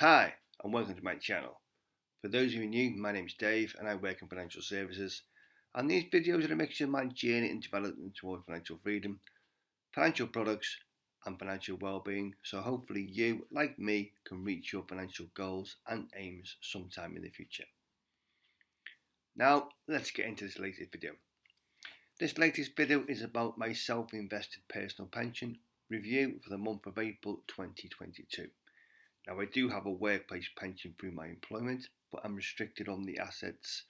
Hi, and welcome to my channel. For those of you new, my name is Dave and I work in financial services, and these videos are a mixture of my journey and development toward financial freedom, financial products and financial well-being, so hopefully you, like me, can reach your financial goals and aims sometime in the future. Now, let's get into this latest video. This latest video is about my self-invested personal pension review for the month of April 2022. Now, I do have a workplace pension through my employment, but I'm restricted on the assets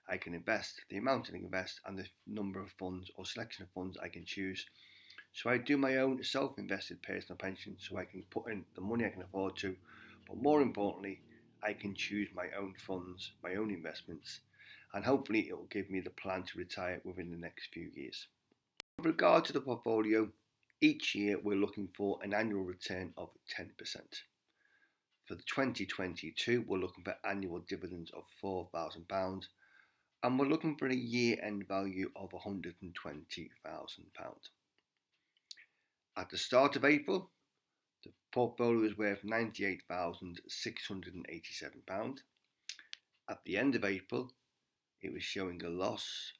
I can invest, the amount I can invest, and the number of funds or selection of funds I can choose. So I do my own self-invested personal pension so I can put in the money I can afford to, but more importantly, I can choose my own funds, my own investments, and hopefully it will give me the plan to retire within the next few years. With regard to the portfolio, each year we're looking for an annual return of 10%. For 2022, we're looking for annual dividends of £4,000 and we're looking for a year-end value of £120,000. At the start of April, the portfolio is worth £98,687. At the end of April, it was showing a loss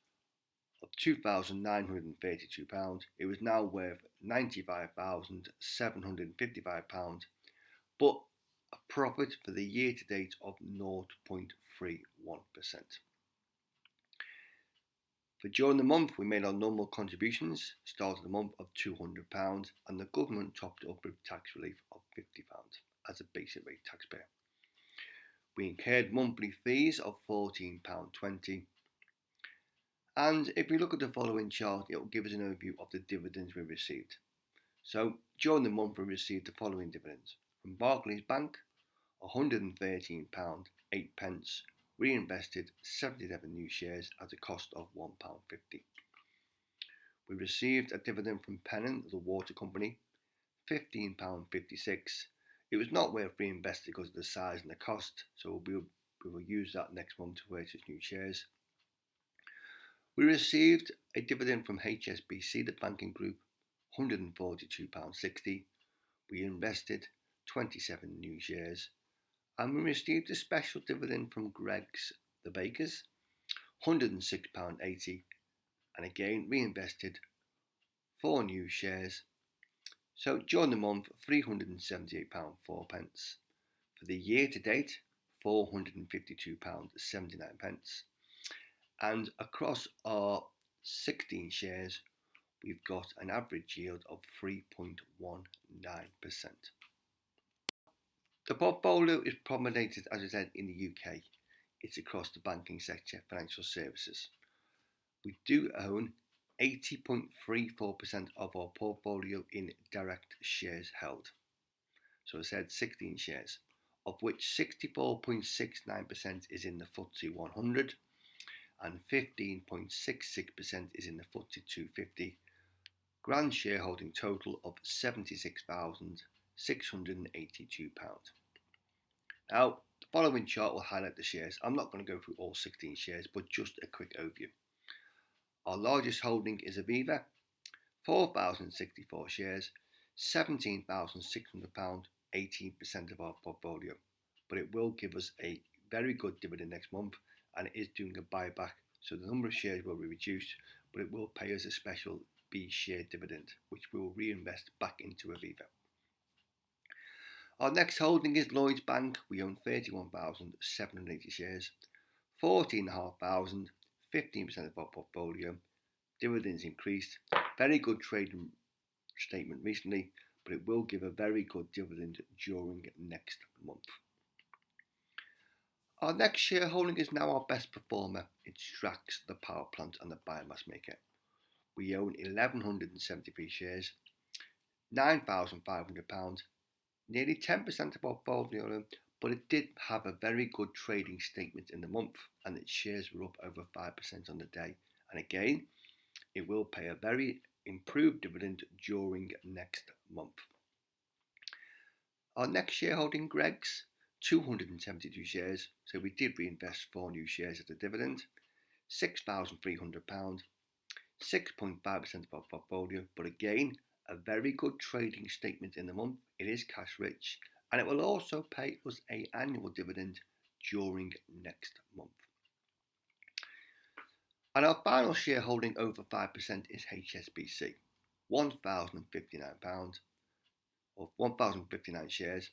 of £2,932. It was now worth £95,755, but a profit for the year to date of 0.31%. For during the month, we made our normal contributions, start of the month of £200, and the government topped it up with tax relief of £50 as a basic rate taxpayer. We incurred monthly fees of £14.20. And if we look at the following chart, it will give us an overview of the dividends we received. So during the month, we received the following dividends. From Barclays Bank, £113.08, reinvested 77 new shares at a cost of £1.50. We received a dividend from Pennon, the water company, £15.56. It was not worth reinvesting because of the size and the cost, so we will use that next month to purchase new shares. We received a dividend from HSBC, the banking group, £142.60. We invested 27 new shares, and we received a special dividend from Greggs the Bakers, £106.80, and again reinvested 4 new shares. So during the month, £378.04. For the year to date, £452.79. And across our 16 shares, we've got an average yield of 3.19%. The portfolio is prominated, as I said, in the UK. It's across the banking sector, financial services. We do own 80.34% of our portfolio in direct shares held. So I said 16 shares, of which 64.69% is in the FTSE 100 and 15.66% is in the FTSE 250. Grand shareholding total of £76,682. Now, the following chart will highlight the shares. I'm not going to go through all 16 shares, but just a quick overview. Our largest holding is Aviva, 4,064 shares, £17,600, 18% of our portfolio. But it will give us a very good dividend next month, and it is doing a buyback, so the number of shares will be reduced, but it will pay us a special B share dividend, which we will reinvest back into Aviva. Our next holding is Lloyds Bank. We own 31,780 shares, 14,500, 15% of our portfolio. Dividends increased. Very good trading statement recently, but it will give a very good dividend during next month. Our next shareholding is now our best performer. It's Drax, the power plant and the biomass maker. We own 1,173 shares, £9,500, nearly 10% of our portfolio, but it did have a very good trading statement in the month, and its shares were up over 5% on the day. And again, it will pay a very improved dividend during next month. Our next shareholding, Greggs, 272 shares, so we did reinvest 4 new shares at a dividend, £6,300, 6.5% of our portfolio, but again, a very good trading statement in the month. It is cash rich and it will also pay us an annual dividend during next month. And our final shareholding over 5% is HSBC, £1,059 of 1,059 shares,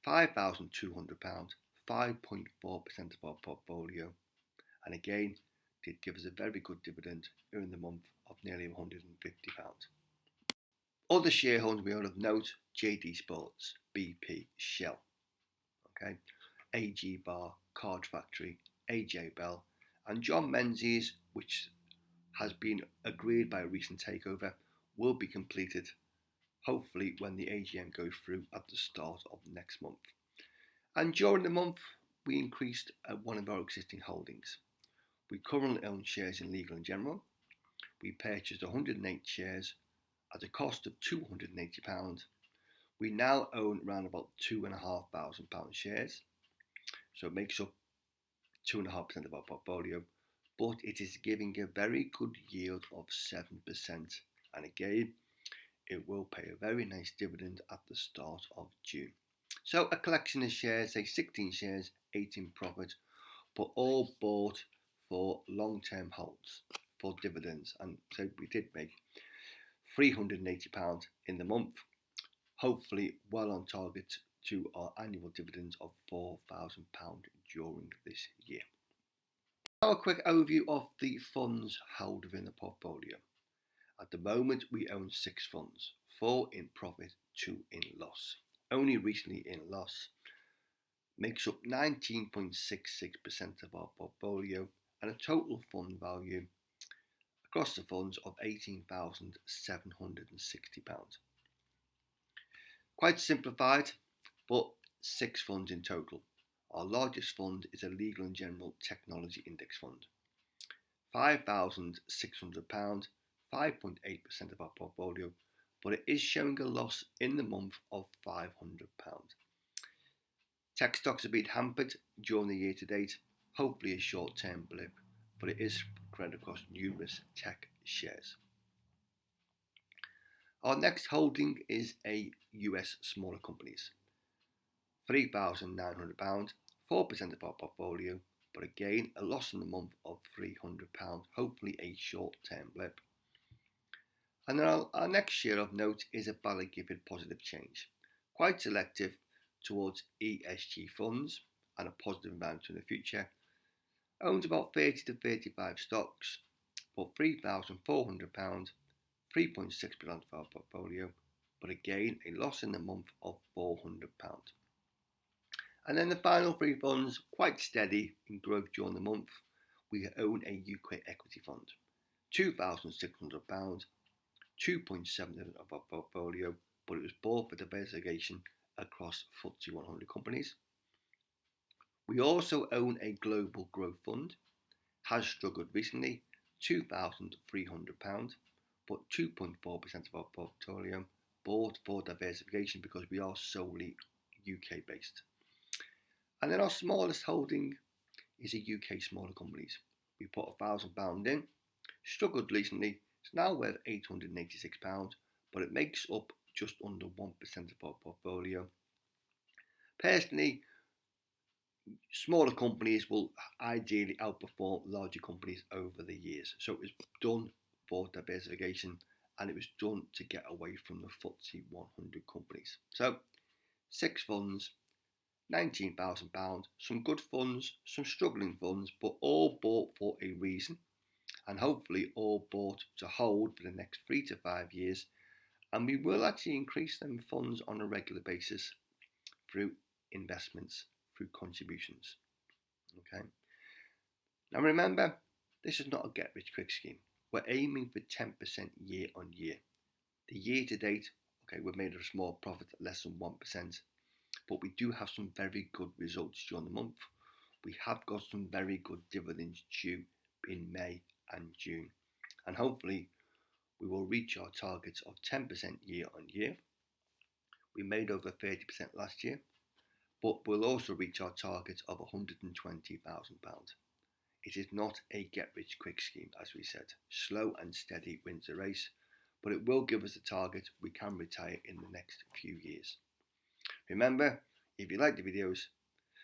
£5,200, 5.4% of our portfolio, and again did give us a very good dividend in the month of nearly £150. Other shareholders we own of note: JD Sports, BP, Shell, okay, AG Bar, Card Factory, AJ Bell, and John Menzies, which has been agreed by a recent takeover, will be completed hopefully when the AGM goes through at the start of next month. And during the month, we increased one of our existing holdings. We currently own shares in Legal & General. We purchased 108 shares at a cost of £280. We now own around about £2,500 shares, so it makes up 2.5% of our portfolio, but it is giving a very good yield of 7%, and again it will pay a very nice dividend at the start of June. So a collection of shares, say 16 shares, 18 profit, but all bought for long-term holds for dividends, and so we did make £380 in the month, hopefully well on target to our annual dividends of £4,000 during this year. Now a quick overview of the funds held within the portfolio. At the moment we own 6 funds, 4 in profit, 2 in loss. Only recently in loss, makes up 19.66% of our portfolio and a total fund value across the funds of £18,760. Quite simplified, but 6 funds in total. Our largest fund is a Legal & General Technology Index Fund. £5,600, 5.8% of our portfolio, but it is showing a loss in the month of £500. Tech stocks have been hampered during the year to date, hopefully a short-term blip, but it is spread across numerous tech shares. Our next holding is a US smaller companies. £3,900, 4% of our portfolio, but again a loss in the month of £300, hopefully a short-term blip. And then our next share of note is a Ballygifford Positive Change, quite selective towards ESG funds and a positive amount in the future. Owns about 30 to 35 stocks for £3,400, 3.6% of our portfolio, but again a loss in the month of £400. And then the final 3 funds, quite steady in growth during the month. We own a UK equity fund, £2,600, 2.7% of our portfolio, but it was bought for diversification across FTSE 100 companies. We also own a global growth fund, has struggled recently, £2,300, but 2.4% of our portfolio, bought for diversification because we are solely UK based. And then our smallest holding is a UK smaller companies. We put £1,000 in, struggled recently, it's now worth £886, but it makes up just under 1% of our portfolio. Personally, smaller companies will ideally outperform larger companies over the years. So it was done for diversification and it was done to get away from the FTSE 100 companies. So 6 funds, £19,000, some good funds, some struggling funds, but all bought for a reason and hopefully all bought to hold for the next 3 to 5 years. And we will actually increase them funds on a regular basis through investments, through contributions. Okay. Now remember, this is not a get rich quick scheme. We're aiming for 10% year on year. The year to date, okay, we've made a small profit, less than 1%, but we do have some very good results during the month. We have got some very good dividends due in May and June, and hopefully we will reach our targets of 10% year on year. We made over 30% last year, but we'll also reach our target of £120,000. It is not a get rich quick scheme, as we said. Slow and steady wins the race, but it will give us a target we can retire in the next few years. Remember, If you like the videos,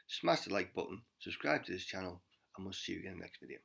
smash the like button, subscribe to this channel, and we'll see you again in the next video.